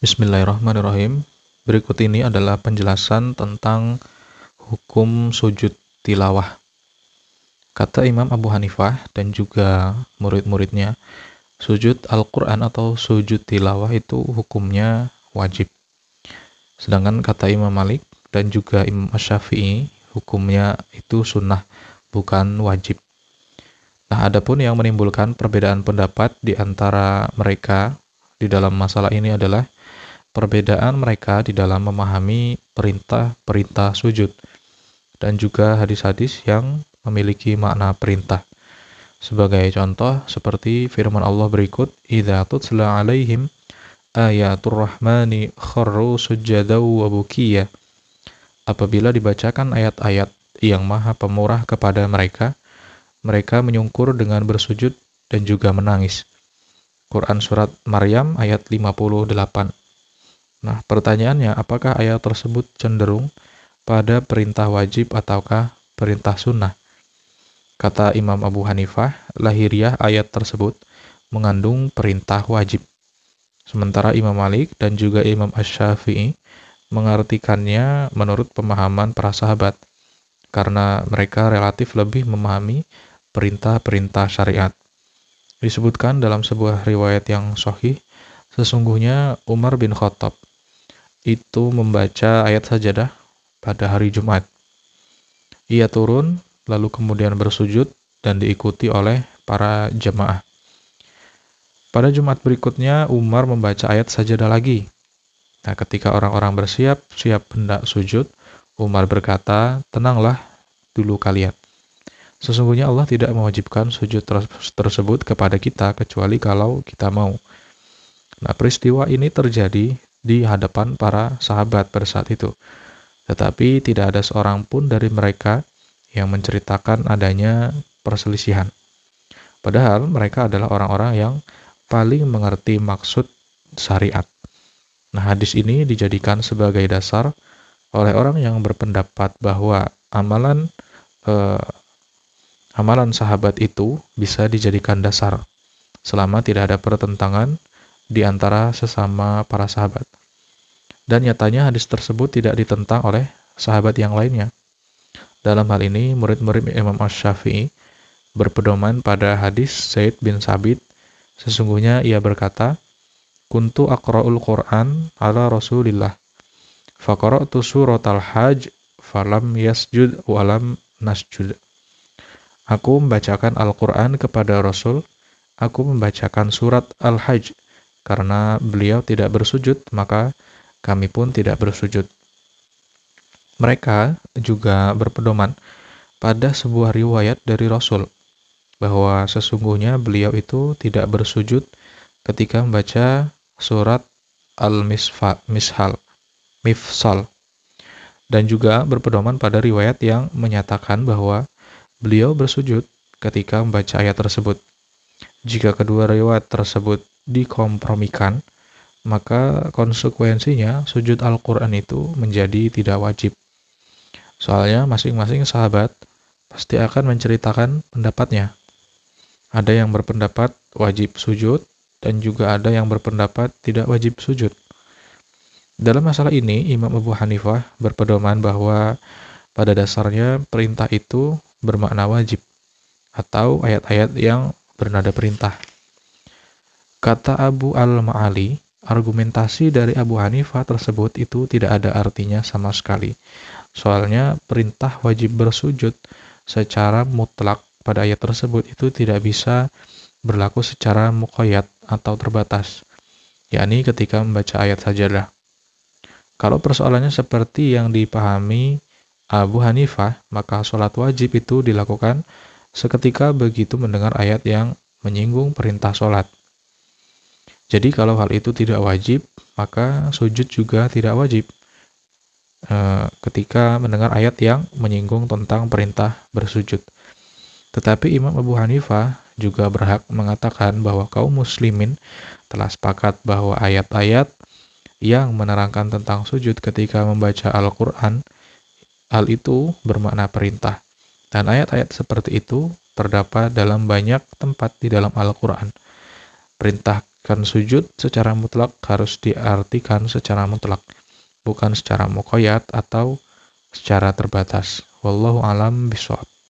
Bismillahirrahmanirrahim. Berikut ini adalah penjelasan tentang hukum sujud tilawah. Kata Imam Abu Hanifah dan juga murid-muridnya, sujud Al-Quran atau sujud tilawah itu hukumnya wajib. Sedangkan kata Imam Malik dan juga Imam Asy-Syafi'i, hukumnya itu sunnah, bukan wajib. Nah, adapun yang menimbulkan perbedaan pendapat di antara mereka di dalam masalah ini adalah perbedaan mereka di dalam memahami perintah-perintah sujud dan juga hadis-hadis yang memiliki makna perintah. Sebagai contoh, seperti firman Allah berikut, "Idza tutla 'alaihim ayatur rahmani kharru sujadaw wa bukiya." Apabila dibacakan ayat-ayat yang Maha Pemurah kepada mereka, mereka menyungkur dengan bersujud dan juga menangis. Quran Surat Maryam ayat 58. Nah, pertanyaannya, apakah ayat tersebut cenderung pada perintah wajib ataukah perintah sunnah? Kata Imam Abu Hanifah, lahiriah ayat tersebut mengandung perintah wajib. Sementara Imam Malik dan juga Imam Asy-Syafi'i mengartikannya menurut pemahaman para sahabat, karena mereka relatif lebih memahami perintah-perintah syariat. Disebutkan dalam sebuah riwayat yang sahih, sesungguhnya Umar bin Khattab itu membaca ayat sajadah pada hari Jumat. Ia turun, lalu kemudian bersujud dan diikuti oleh para jemaah. Pada Jumat berikutnya, Umar membaca ayat sajadah lagi. Nah, ketika orang-orang siap hendak sujud, Umar berkata, "Tenanglah dulu kalian. Sesungguhnya Allah tidak mewajibkan sujud tersebut kepada kita kecuali kalau kita mau." Nah, peristiwa ini terjadi di hadapan para sahabat pada saat itu. Tetapi tidak ada seorang pun dari mereka yang menceritakan adanya perselisihan. Padahal mereka adalah orang-orang yang paling mengerti maksud syariat. Nah, hadis ini dijadikan sebagai dasar oleh orang yang berpendapat bahwa amalan sahabat itu bisa dijadikan dasar selama tidak ada pertentangan di antara sesama para sahabat. Dan nyatanya hadis tersebut tidak ditentang oleh sahabat yang lainnya. Dalam hal ini, murid-murid Imam Asy-Syafi'i berpedoman pada hadis Zaid bin Sabit. Sesungguhnya ia berkata, "Kuntu aqra'ul Qur'an ala Rasulillah, faqara'tu suratal Hajj, falam yasjud walam nasjud." Aku membacakan Al-Quran kepada Rasul, aku membacakan surat Al-Hajj, karena beliau tidak bersujud, maka kami pun tidak bersujud. Mereka juga berpedoman pada sebuah riwayat dari Rasul, bahwa sesungguhnya beliau itu tidak bersujud ketika membaca surat Al-Mifsal, dan juga berpedoman pada riwayat yang menyatakan bahwa beliau bersujud ketika membaca ayat tersebut. Jika kedua riwayat tersebut dikompromikan, maka konsekuensinya sujud Al-Quran itu menjadi tidak wajib. Soalnya masing-masing sahabat pasti akan menceritakan pendapatnya. Ada yang berpendapat wajib sujud, dan juga ada yang berpendapat tidak wajib sujud. Dalam masalah ini, Imam Abu Hanifah berpedoman bahwa pada dasarnya perintah itu bermakna wajib, atau ayat-ayat yang bernada perintah. Kata Abu Al-Ma'ali, argumentasi dari Abu Hanifah tersebut itu tidak ada artinya sama sekali. Soalnya perintah wajib bersujud secara mutlak pada ayat tersebut itu tidak bisa berlaku secara muqayyad atau terbatas, yakni ketika membaca ayat sajadah. Kalau persoalannya seperti yang dipahami Abu Hanifah, maka sholat wajib itu dilakukan seketika begitu mendengar ayat yang menyinggung perintah sholat. Jadi kalau hal itu tidak wajib, maka sujud juga tidak wajib ketika mendengar ayat yang menyinggung tentang perintah bersujud. Tetapi Imam Abu Hanifah juga berhak mengatakan bahwa kaum muslimin telah sepakat bahwa ayat-ayat yang menerangkan tentang sujud ketika membaca Al-Quran, hal itu bermakna perintah. Dan ayat-ayat seperti itu terdapat dalam banyak tempat di dalam Al-Quran. Perintah menarikkan sujud secara mutlak harus diartikan secara mutlak, bukan secara muqayyad atau secara terbatas. Wallahu alam bishawab.